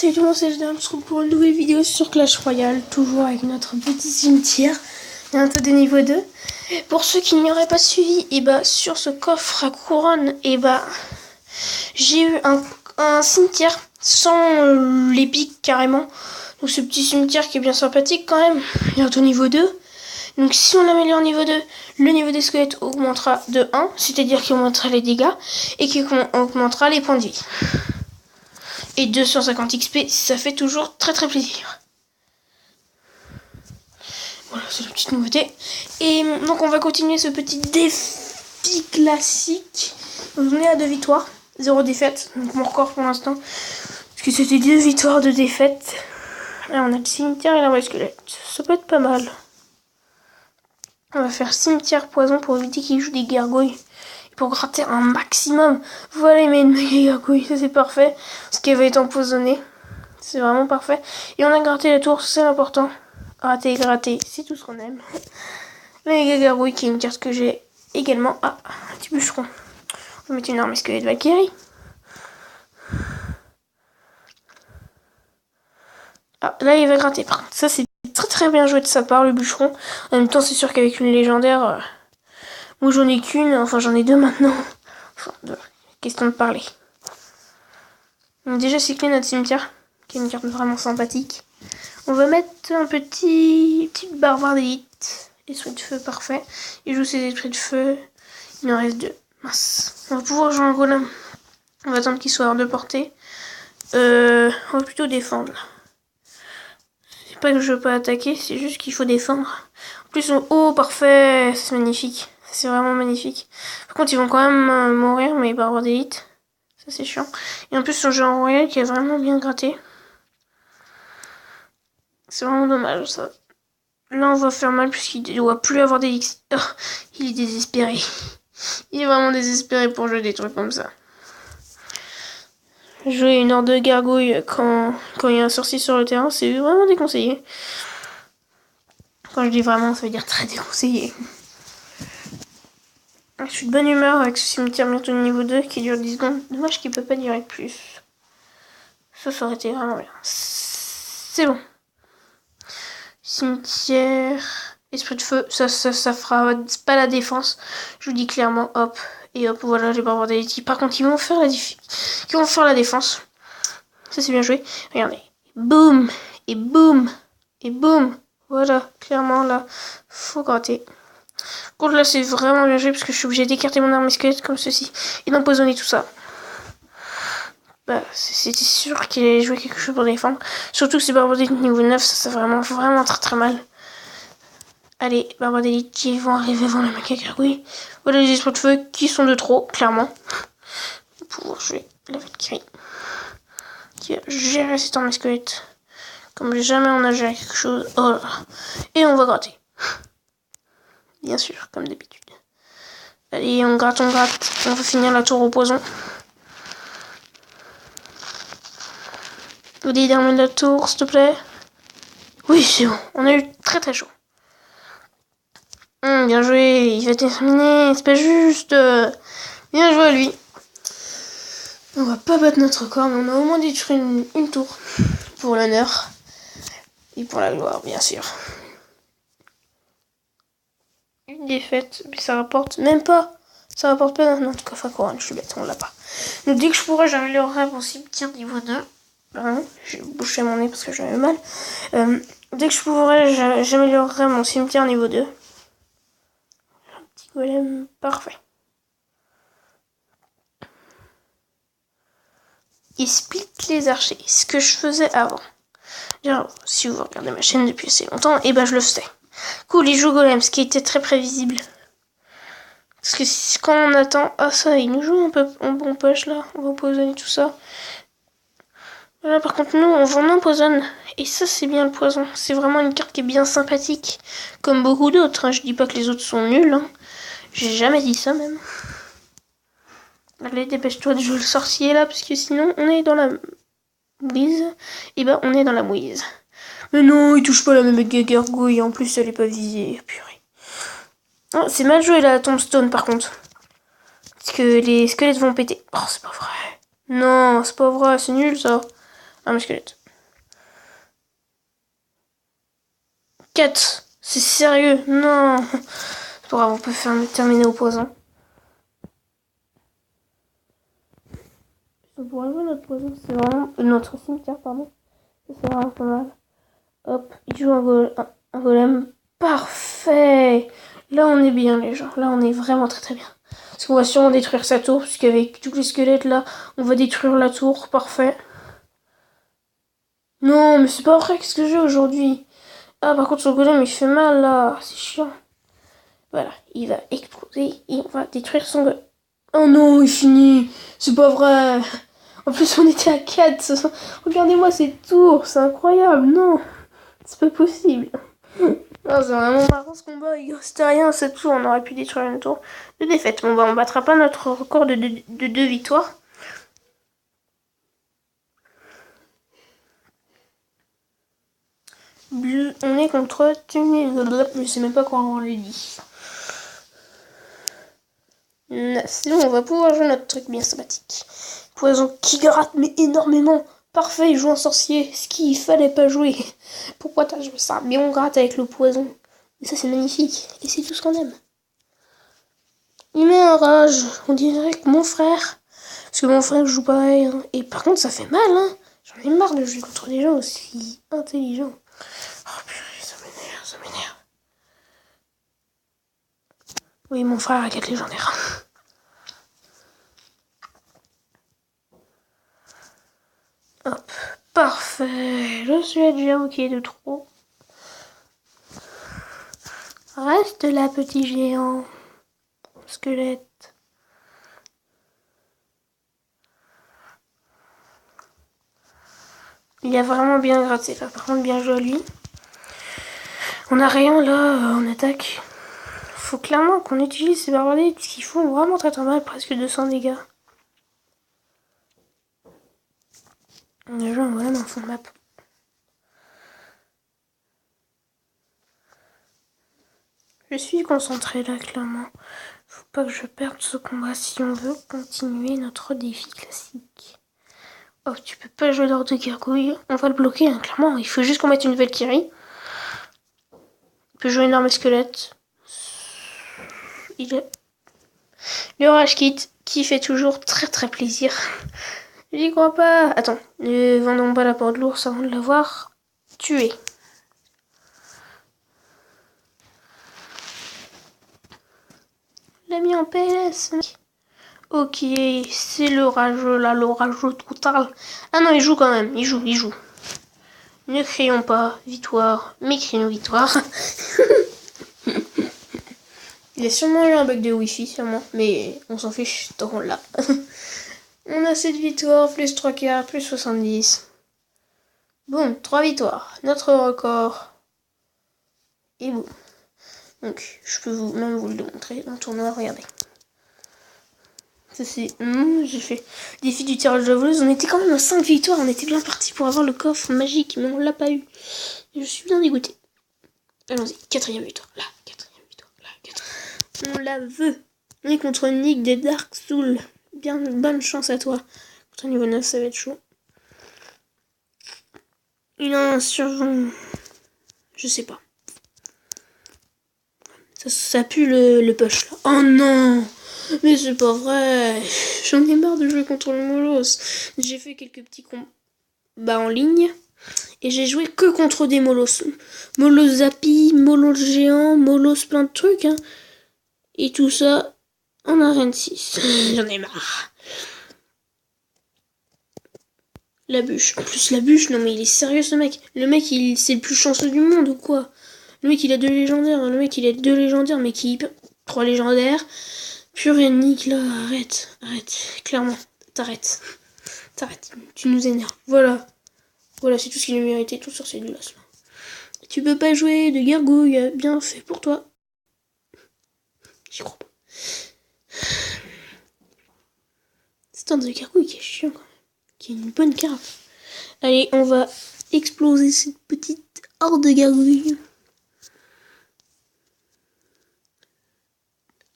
Salut tout le monde, c'est Jadam, on se retrouve pour une nouvelle vidéo sur Clash Royale, toujours avec notre petit cimetière, bientôt de niveau 2. Pour ceux qui n'y auraient pas suivi, et sur ce coffre à couronne, j'ai eu un cimetière sans les pics carrément. Donc ce petit cimetière qui est bien sympathique quand même, bientôt niveau 2. Donc si on améliore niveau 2, le niveau des squelettes augmentera de 1, c'est-à-dire qu'il augmentera les dégâts et qu'il augmentera les points de vie. Et 250 XP, ça fait toujours très très plaisir. Voilà, c'est la petite nouveauté. Et donc on va continuer ce petit défi classique. Donc on est à 2 victoires, 0 défaite. Donc mon record pour l'instant, parce que c'était 2 victoires, 2 défaites. Là on a le cimetière et la squelette. Ça peut être pas mal. On va faire cimetière poison pour éviter qu'il joue des gargouilles. Pour gratter un maximum. Voilà, il met une méga gargouille, ça c'est parfait. Parce qu'elle va être empoisonnée. C'est vraiment parfait. Et on a gratté la tour, c'est l'important. Gratter, c'est tout ce qu'on aime. La méga gargouille qui est une carte que j'ai également. Ah, un petit bûcheron. On va mettre une arme squelette Valkyrie. Ah, là il va gratter. Par contre, ça c'est très très bien joué de sa part, le bûcheron. En même temps, c'est sûr qu'avec une légendaire... moi j'en ai qu'une, enfin j'en ai 2 maintenant. Enfin, question de parler. On a déjà cyclé notre cimetière, qui est une carte vraiment sympathique. On va mettre un petit barbare d'élite. Esprit de feu, parfait. Il joue ses esprits de feu. Il en reste 2. Mince. On va pouvoir jouer un golem. On va attendre qu'il soit hors de portée. On va plutôt défendre. C'est pas que je veux pas attaquer, c'est juste qu'il faut défendre. En plus, oh parfait, c'est magnifique. C'est vraiment magnifique. Par contre, ils vont quand même mourir, mais barbares d'élite. Ça, c'est chiant. Et en plus, son jeu en royal qui a vraiment bien gratté. C'est vraiment dommage, ça. Là, on va faire mal puisqu'il ne doit plus avoir d'élixir. Oh, il est désespéré. Il est vraiment désespéré pour jouer des trucs comme ça. Jouer une horde de gargouilles quand il y a un sorcier sur le terrain, c'est vraiment déconseillé. Quand je dis vraiment, ça veut dire très déconseillé. Je suis de bonne humeur avec ce cimetière bientôt niveau 2 qui dure 10 secondes. Dommage qu'il peut pas durer plus. Ça aurait été vraiment bien. C'est bon. Cimetière, esprit de feu, ça fera pas la défense. Je vous dis clairement, hop, et hop, voilà les barbares d'élite. Par contre, ils vont faire la défense. Ça c'est bien joué. Regardez, boum, et boum, et boum. Voilà, clairement là, faut gratter. Par contre là c'est vraiment bien joué parce que je suis obligée d'écarter mon arme squelette comme ceci et d'empoisonner tout ça. C'était sûr qu'il allait jouer quelque chose pour défendre. Surtout que ces barbares d'élite niveau 9, ça c'est vraiment très très mal. Allez, barbares d'élite qui vont arriver avant le macaque gargouille. Voilà les esprits de feu qui sont de trop, clairement. Pour pouvoir jouer la Valkyrie. Qui va gérer cette arme squelette. Comme jamais on a géré quelque chose. Oh là là. Et on va gratter. Bien sûr, comme d'habitude. Allez, on gratte. On va finir la tour au poison. Allez, termine la tour, s'il te plaît. Oui, c'est bon. On a eu très très chaud. Bien joué. Il va terminer. C'est pas juste. Bien joué à lui. On va pas battre notre record, mais on a au moins détruit une tour. Pour l'honneur. Et pour la gloire, bien sûr. Une défaite, mais ça rapporte même pas. Ça rapporte pas notre coffre à couronne, je suis bête, on l'a pas. Donc dès que je pourrai, j'améliorerai mon cimetière niveau 2. Pardon, j'ai bouché mon nez parce que j'avais mal. Dès que je pourrai, j'améliorerai mon cimetière niveau 2. Un petit golem parfait. Il split les archers, ce que je faisais avant. Genre, si vous regardez ma chaîne depuis assez longtemps, je le faisais. Cool, il joue golem, ce qui était très prévisible. Parce que quand on attend... Ah ça, il nous joue un peu en bon poche là. On va empoisonner tout ça. Voilà, par contre, nous, on empoisonne. Et ça, c'est bien le poison. C'est vraiment une carte qui est bien sympathique. Comme beaucoup d'autres. Hein. Je dis pas que les autres sont nuls. Hein. J'ai jamais dit ça, même. Allez, dépêche-toi de jouer le sorcier là. Parce que sinon, on est dans la mouise. On est dans la mouise. Mais non, il touche pas la même gargouille. En plus, elle est pas visée. Purée. Oh, c'est mal joué la tombstone par contre. Parce que les squelettes vont péter. Oh, c'est pas vrai. Non, c'est pas vrai, c'est nul ça. Arme squelette. 4. C'est sérieux? Non. C'est pas grave, on peut terminer au poison. Ça pourrait jouer notre poison, c'est vraiment... notre cimetière, pardon. C'est vraiment pas mal. Hop, il joue un golem. Parfait. Là, on est bien, les gens. Là, on est vraiment très très bien. Parce qu'on va sûrement détruire sa tour, puisqu'avec tous les squelettes, là, on va détruire la tour. Parfait. Non, mais c'est pas vrai, qu'est-ce que j'ai aujourd'hui? Ah, par contre, son golem, il fait mal, là. C'est chiant. Voilà, il va exploser et on va détruire son golem. Oh non, il finit. C'est pas vrai. En plus, on était à 4. Regardez-moi ces tours, c'est incroyable. Non, c'est pas possible. Non, c'est vraiment marrant ce combat. Il restait rien à cette tour. On aurait pu détruire une tour de défaite. Bon, bah, on battra pas notre record de 2 victoires. On est contre Tunis. Je sais même pas comment on le dit. Sinon, on va pouvoir jouer notre truc bien sympathique. Poison qui gratte, mais énormément. Parfait, il joue un sorcier. Ce qu'il fallait pas jouer. Pourquoi t'as joué ça? Mais on gratte avec le poison. Et ça, c'est magnifique. Et c'est tout ce qu'on aime. Il met un rage. On dirait que mon frère. Parce que mon frère joue pareil. Hein. Et par contre, ça fait mal. Hein. J'en ai marre de jouer contre des gens aussi intelligents. Oh purée, ça m'énerve, ça m'énerve. Oui, mon frère a 4 légendaires. Hop, parfait. Je suis déjà ok de trop. Reste là, petit géant. Squelette. Il a vraiment bien gratté là. Par contre, bien joué à lui. On a rien là en attaque. Faut clairement qu'on utilise ces barbaries parce qu'ils font vraiment très très mal, presque 200 dégâts. On a joué un golem en fond de map. Je suis concentré là, clairement. Faut pas que je perde ce combat si on veut continuer notre défi classique. Oh, tu peux pas jouer l'ordre de gargouille. On va le bloquer, hein, clairement. Il faut juste qu'on mette une Valkyrie. Il peut jouer une arme squelette. Il est... Le rage kit qui fait toujours très très plaisir. J'y crois pas. Attends, ne vendons pas la porte de l'ours avant de l'avoir tué. L'a mis en PLS. Ok, c'est le rageux là, le rageux total. Ah non, il joue quand même, il joue. Ne crions pas victoire, mais crions victoire. Il a sûrement eu un bug de wifi, sûrement, mais on s'en fiche tant qu'on l'a. On a 7 victoires, plus 3 quarts, plus 70. Bon, 3 victoires, notre record. Et bon. Donc, je peux même vous le montrer dans le tournoi, regardez. Ça c'est... j'ai fait défi du tirage de la voleuse. On était quand même à 5 victoires, on était bien parti pour avoir le coffre magique, mais on l'a pas eu. Et je suis bien dégoûté. Allons-y, 4ème victoire, là, 4ème victoire, là, 4ème. On la veut. On est contre Nick des Dark Souls. Bien, bonne chance à toi. Contre niveau 9, ça va être chaud. Il a un surgeon. Je sais pas. Ça pue le push là. Oh non! Mais c'est pas vrai. J'en ai marre de jouer contre le Molos. J'ai fait quelques petits combats en ligne. Et j'ai joué que contre des Molos. Molos Zappy, Molos géant, Molos plein de trucs. Hein. Et tout ça en arène 6. J'en ai marre. La bûche. En plus, la bûche, non mais il est sérieux ce mec. Le mec, c'est le plus chanceux du monde ou quoi? Le mec, il a 2 légendaires. Le mec, il a 2 légendaires, mais qui 3 légendaires. Purée, Nick, là, arrête. Clairement, t'arrêtes. Tu nous énerves. Voilà, c'est tout ce qu'il a mérité, tout sur ces glaces là. Tu peux pas jouer de gargouille. Bien fait pour toi. J'y crois pas. C'est un de gargouille qui est chiant quand même. Qui a une bonne carafe. Allez, on va exploser cette petite horde de gargouilles.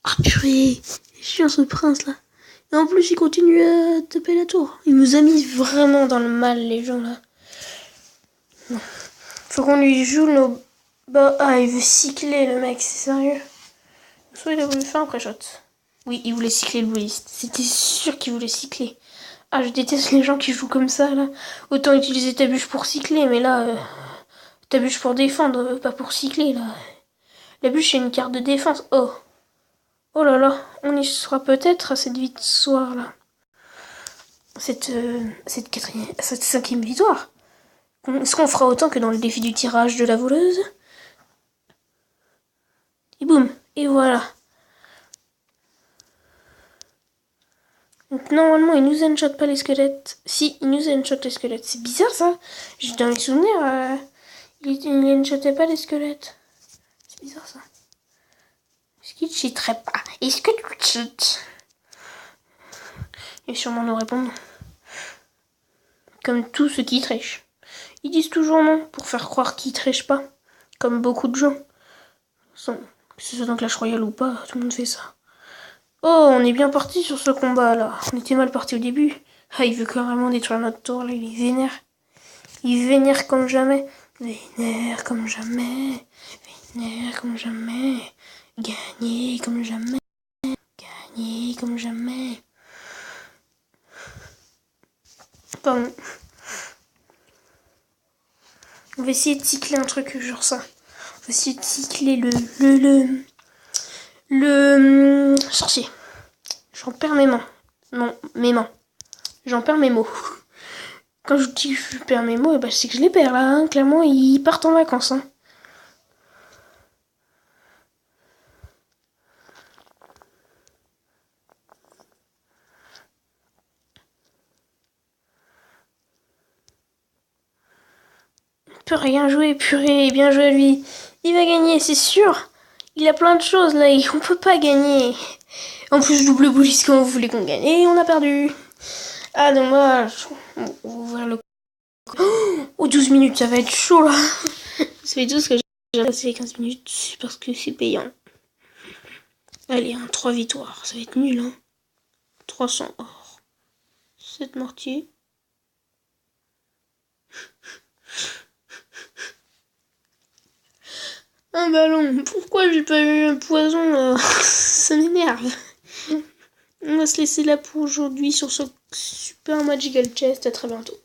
Ah purée, c'est chiant ce prince là. Et en plus il continue à taper la tour. Il nous a mis vraiment dans le mal les gens là. Faut qu'on lui joue nos... Bah, ah, il veut cycler, le mec, c'est sérieux. Soit il a voulu faire un pré-shot. Oui, il voulait cycler le dueliste. C'était sûr qu'il voulait cycler. Ah, je déteste les gens qui jouent comme ça, là. Autant utiliser ta bûche pour cycler, mais là... ta bûche pour défendre, pas pour cycler, là. La bûche, c'est une carte de défense. Oh. Oh là là, on y sera peut-être à cette victoire, là. Cette 5e victoire. Est-ce qu'on fera autant que dans le défi du tirage de la voleuse? Et boum, et voilà. Donc normalement, il nous one-shot pas les squelettes. Si, il nous one-shot les squelettes. C'est bizarre ça. J'ai dans les souvenirs, il one-shotait pas les squelettes. C'est bizarre ça. Est-ce qu'il cheaterait pas? Est-ce que tu cheats? Il va sûrement nous répondre. Comme tous ceux qui trichent. Ils disent toujours non pour faire croire qu'ils trichent pas. Comme beaucoup de gens. Que ce soit dans Clash Royale ou pas, tout le monde fait ça. Oh, on est bien parti sur ce combat là. On était mal parti au début. Ah, il veut carrément détruire notre tour là, il est vénère. Il vénère comme jamais. Vénère comme jamais. Vénère comme jamais. Gagner comme jamais. Gagner comme jamais. Pardon. On va essayer de cycler un truc genre ça. On va essayer de cycler le sorcier. J'en perds mes mains. Non, mes mains. J'en perds mes mots. Quand je dis que je perds mes mots, c'est que je les perds là. Hein. Clairement, ils partent en vacances. Hein. Il peut rien jouer, purée. Bien joué à lui. Il va gagner, c'est sûr. Il a plein de choses là. On peut pas gagner. En plus, double boulis quand vous voulez qu'on gagne. Et on a perdu. Ah, dommage. On va ouvrir le... Oh, 12 minutes, ça va être chaud là. Ça fait 12 que j'ai passé les 15 minutes parce que c'est payant. Allez, 3 victoires. Ça va être nul, hein. 300 or. 7 mortiers. Un ballon. Pourquoi j'ai pas eu un poison ça m'énerve. On va se laisser là pour aujourd'hui sur ce super Magical Chest. À très bientôt.